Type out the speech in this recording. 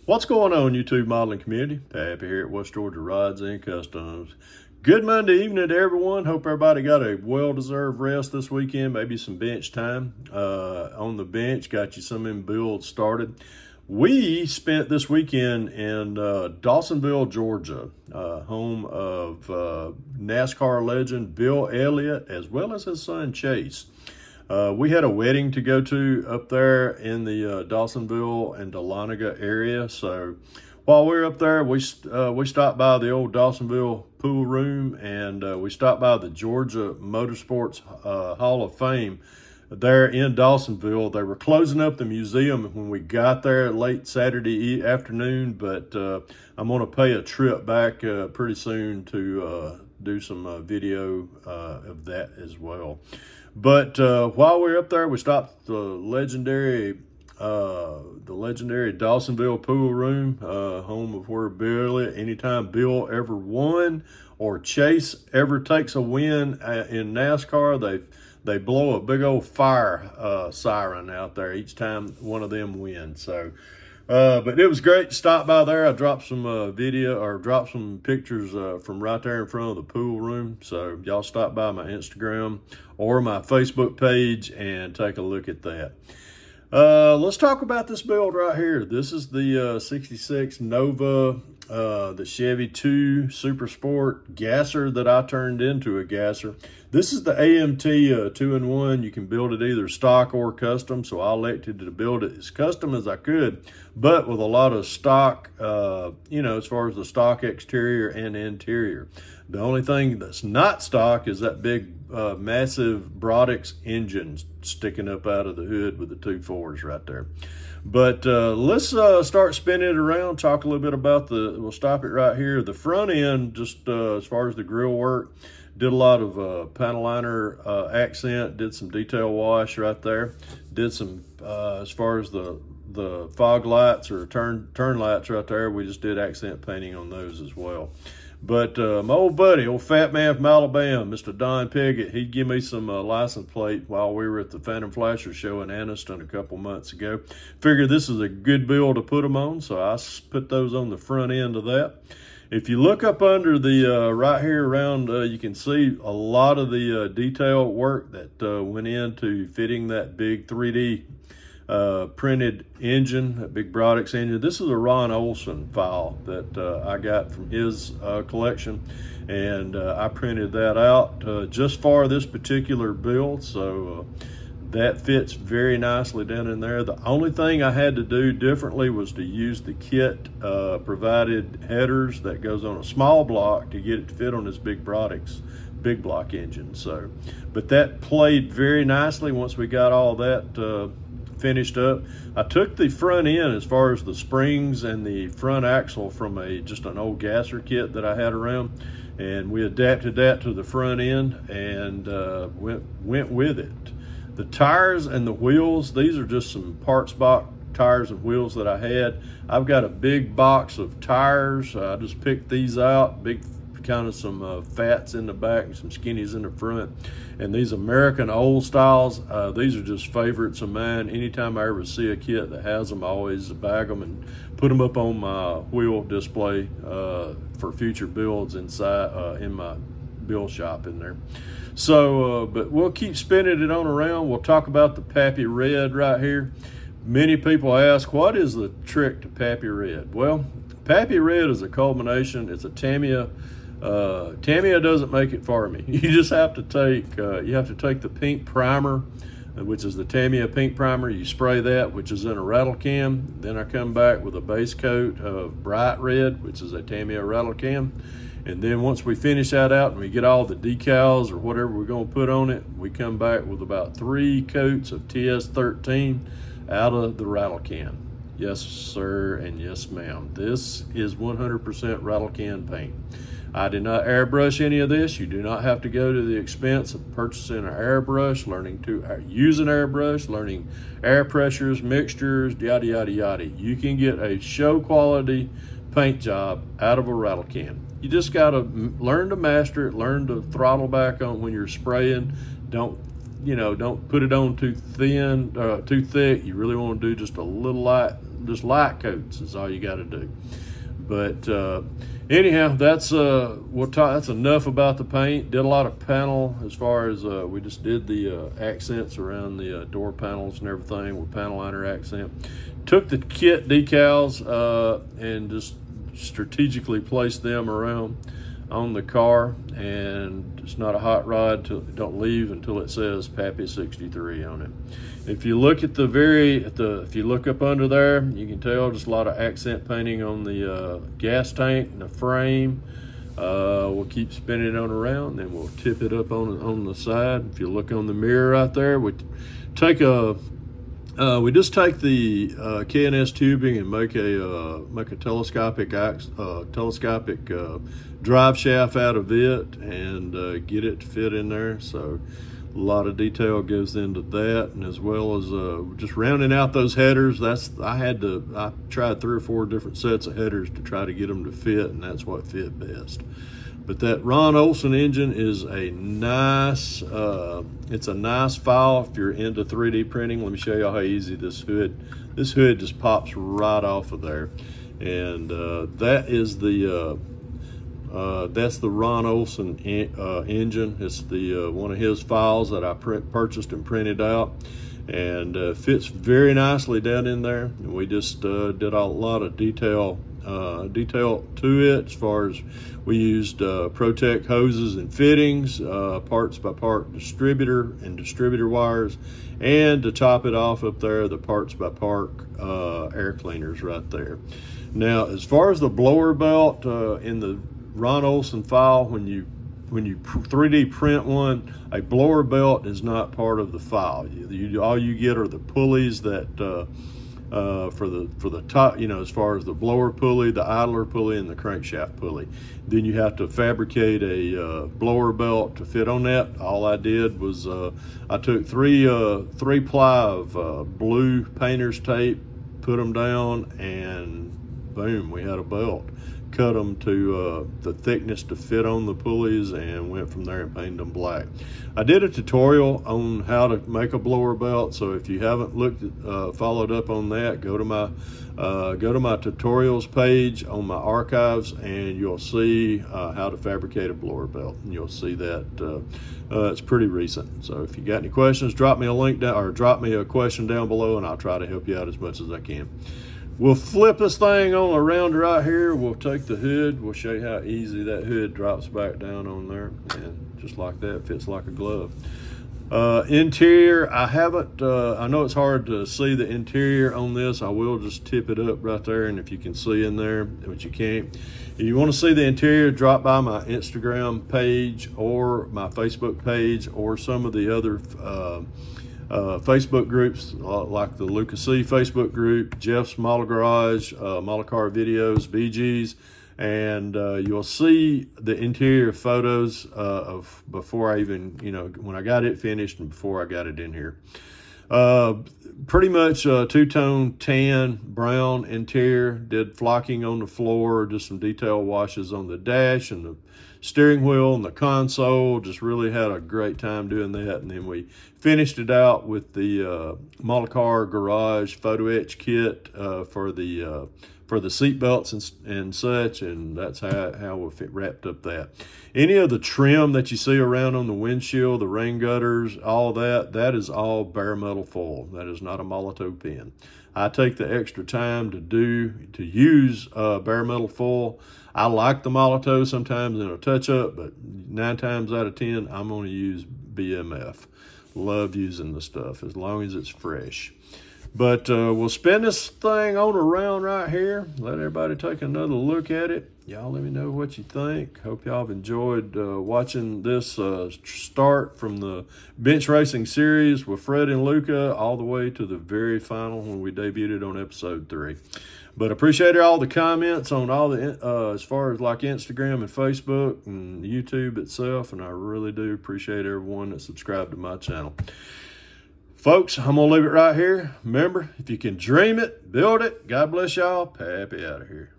What's going on, YouTube modeling community? Pappy here at West Georgia Rods and Customs. Good Monday evening to everyone. Hope everybody got a well-deserved rest this weekend, maybe some bench time on the bench, got you some in builds started. We spent this weekend in Dawsonville, Georgia, home of NASCAR legend Bill Elliott, as well as his son Chase. We had a wedding to go to up there in the Dawsonville and Dahlonega area. So while we were up there, we stopped by the old Dawsonville pool room, and we stopped by the Georgia Motorsports Hall of Fame there in Dawsonville. They were closing up the museum when we got there late Saturday afternoon, but I'm going to pay a trip back pretty soon to do some video of that as well. But while we were up there, we stopped at the legendary Dawsonville pool room, home of where Bill, anytime Bill ever won or Chase ever takes a win in NASCAR, they blow a big old fire siren out there each time one of them wins. So, but it was great to stop by there. I dropped some video or dropped some pictures from right there in front of the pool room. So y'all stop by my Instagram or my Facebook page and take a look at that. Let's talk about this build right here. This is the 66 Nova, the Chevy II Super Sport Gasser that I turned into a Gasser. This is the AMT 2-in-1. You can build it either stock or custom, so I elected to build it as custom as I could, but with a lot of stock, you know, as far as the stock exterior and interior. The only thing that's not stock is that big, massive Brodix engine sticking up out of the hood with the 2.4s right there. But let's start spinning it around, talk a little bit about we'll stop it right here. The front end, just as far as the grill work, did a lot of panel liner accent, did some detail wash right there, did some, as far as the fog lights or turn lights right there, we just did accent painting on those as well. But my old buddy, old fat man from Alabama, Mr. Don Piggott, he'd give me some license plate while we were at the Phantom Flasher show in Anniston a couple months ago. Figured this is a good build to put them on, so I put those on the front end of that. If you look up under the right here around, you can see a lot of the detail work that went into fitting that big 3D printed engine, that big Brodix engine. This is a Ron Olson file that I got from his collection, and I printed that out just for this particular build. So that fits very nicely down in there. The only thing I had to do differently was to use the kit provided headers that goes on a small block to get it to fit on this big Brodix big block engine. So, but that played very nicely once we got all that finished up. I took the front end as far as the springs and the front axle from just an old Gasser kit that I had around, and we adapted that to the front end and went with it. The tires and the wheels, these are just some parts box tires and wheels that I had. I've got a big box of tires. I just picked these out, big kind of some fats in the back and some skinnies in the front. And these American old styles, these are just favorites of mine. Anytime I ever see a kit that has them, I always bag them and put them up on my wheel display for future builds inside in my build shop in there. So, but we'll keep spinning it on around. We'll talk about the Pappy Red right here. Many people ask, what is the trick to Pappy Red? Well, Pappy Red is a culmination. It's a Tamiya. Tamiya doesn't make it for me. You just have to take, the pink primer, which is the Tamiya pink primer. You spray that, which is in a rattle can. Then I come back with a base coat of bright red, which is a Tamiya rattle can. And then once we finish that out and we get all the decals or whatever we're going to put on it, we come back with about 3 coats of TS13 out of the rattle can. Yes, sir, and yes, ma'am. This is 100% rattle can paint. I did not airbrush any of this. You do not have to go to the expense of purchasing an airbrush, learning to use an airbrush, learning air pressures, mixtures, yada, yada, yada. You can get a show quality paint job out of a rattle can. You just got to learn to master it, learn to throttle back on when you're spraying. Don't you know, don't put it on too thin, too thick. You really want to do just a little light, just light coats is all you got to do. But anyhow, that's that's enough about the paint. Did a lot of panel as far as we just did the accents around the door panels and everything with panel liner accent. Took the kit decals and just strategically placed them around on the car, and it's not a hot rod don't leave until it says Pappy 63 on it. If you look at if you look up under there, you can tell just a lot of accent painting on the gas tank and the frame. We'll keep spinning it on around, then we'll tip it up on the side. If you look on the mirror right there, we just take the K&S tubing and make a telescopic drive shaft out of it and get it to fit in there. So a lot of detail goes into that, and as well as just rounding out those headers. I tried 3 or 4 different sets of headers to try to get them to fit, and that's what fit best. But that Ron Olson engine is a nice, it's a nice file if you're into 3D printing. Let me show you how easy this hood just pops right off of there. And that is that's the Ron Olson engine. It's the one of his files that I purchased and printed out, and fits very nicely down in there. And we just did a lot of detail to it, as far as we used Protect hoses and fittings, parts by part distributor and distributor wires, and to top it off up there, the parts by part air cleaners right there. Now, as far as the blower belt in the Ron Olson file, when you 3D print one, a blower belt is not part of the file. All you get are the pulleys that for the top, you know, as far as the blower pulley, the idler pulley, and the crankshaft pulley. Then you have to fabricate a blower belt to fit on that. All I did was I took three ply of blue painter's tape, put them down, and boom, we had a belt. Cut them to the thickness to fit on the pulleys, and went from there and painted them black. I did a tutorial on how to make a blower belt, so if you haven't followed up on that, go to my tutorials page on my archives, and you'll see how to fabricate a blower belt, and you'll see that it's pretty recent. So if you got any questions, drop me a link down, or drop me a question down below, and I'll try to help you out as much as I can. We'll flip this thing on around right here. We'll take the hood. We'll show you how easy that hood drops back down on there. And just like that, fits like a glove. Interior, I know it's hard to see the interior on this. I will just tip it up right there, and if you can see in there, but you can't. If you want to see the interior, drop by my Instagram page or my Facebook page, or some of the other Facebook groups, like the Luka C Facebook group, Jeff's Model Garage, Model Car Videos, BG's, and you'll see the interior photos of before I even, you know, when I got it finished and before I got it in here. Pretty much two-tone tan brown interior. Did flocking on the floor, just some detail washes on the dash and the steering wheel and the console. Just really had a great time doing that. And then we finished it out with the Model Car Garage photo etch kit for the seat belts and such, and that's how we wrapped up that. Any of the trim that you see around on the windshield, the rain gutters, all that is all bare metal foil. That is not a Molotow pen. I take the extra time to use bare metal foil. I like the Molotow sometimes in a touch-up, but 9 times out of 10, I'm going to use BMF. Love using the stuff as long as it's fresh. But we'll spin this thing on around right here. Let everybody take another look at it. Y'all let me know what you think. Hope y'all have enjoyed watching this start from the bench racing series with Fred and Luka all the way to the very final when we debuted it on episode 3. But appreciate all the comments on all the, as far as like Instagram and Facebook and YouTube itself. And I really do appreciate everyone that subscribed to my channel. Folks, I'm going to leave it right here. Remember, if you can dream it, build it. God bless y'all. Pappy out of here.